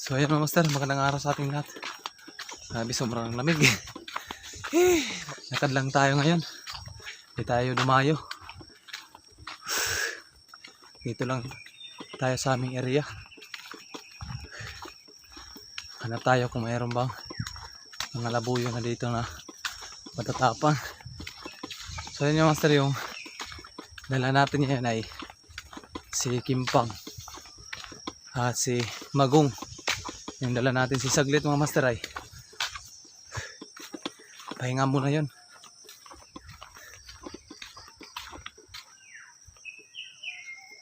So ayan mga master, magandang araw sa ating lahat. Sabi sobrang lamig. Lakad lang tayo ngayon. Hindi tayo dumayo. Dito lang tayo sa aming area. Hanap tayo kung mayroon bang mga labuyo na dito na matatapang. So ayan yung master, yung dala natin ngayon ay si Kimpang at si Magong. Yung dala natin si Saglit mga master ay pahinga muna yun.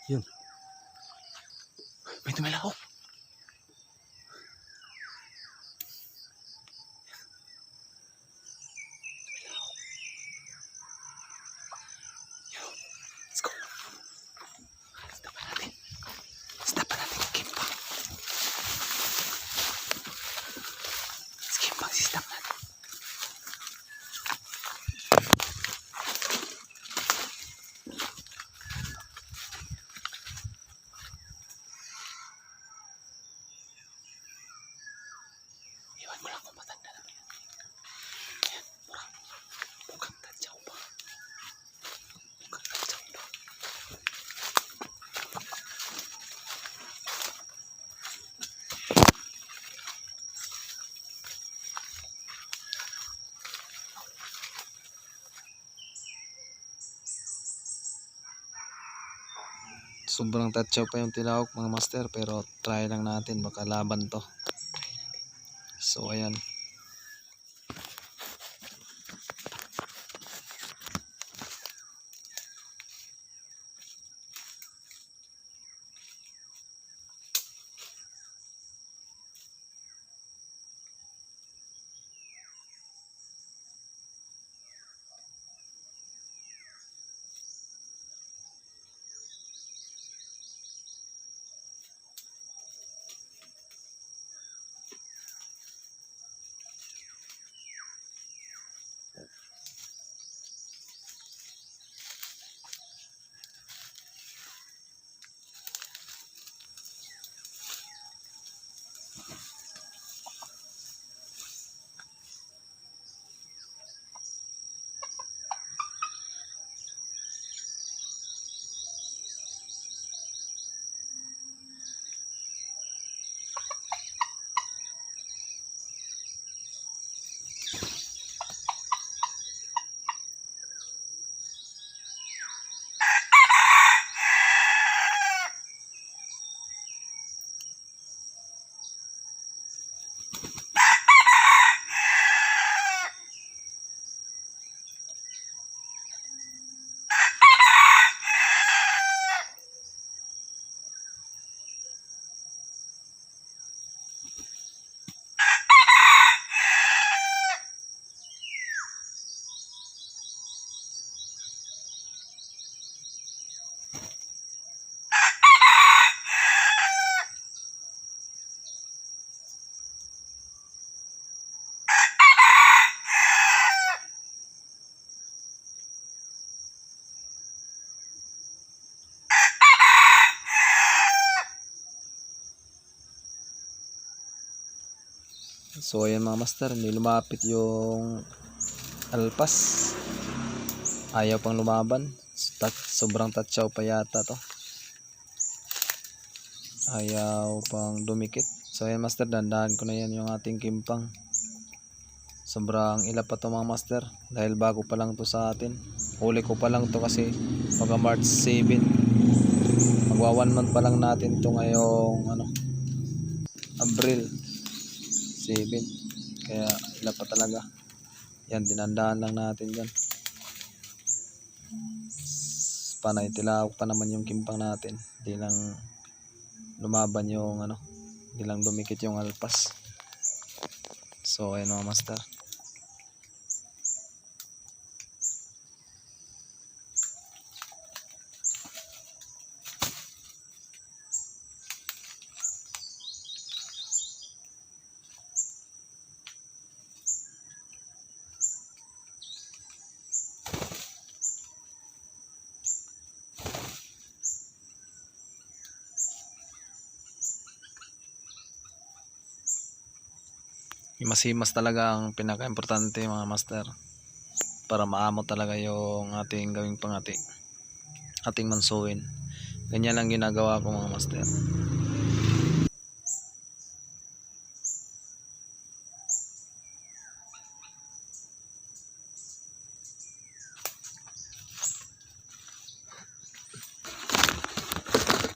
Yun. May tumilakaw. Let's go. Stapan natin yung Kimpang. Si Kimpang si stop natin. Iwan ko lang kung matanda naman yan. Ayan, mukhang tadyaw pa. Mukhang tadyaw pa. Sobrang tatsaw pa yung tilawak mga master, pero try lang natin, baka laban to. So ayan. So ayan mga master, hindi lumapit yung alpas. Ayaw pang lumaban. Sobrang tatsaw pa yata to. Ayaw pang dumikit. So ayan master, dandahan ko na yan yung ating Kimpang. Sobrang ilap pa to mga master, dahil bago pa lang to sa atin. Huli ko pa lang to kasi pagka March 7. Magwa 1 month pa lang natin to ngayong April 7. Kaya ilap pa talaga. Yan, dinandaan lang natin dyan. Panay tilawak pa naman yung Kimpang natin. Hindi lang lumaban yung hindi lang dumikit yung alpas. So ayun mga master. Himas-himas talaga ang pinaka-importante mga master. Para maamo talaga yung ating gawing pangati. Ating mansuhin. Ganyan lang ginagawa ko mga master.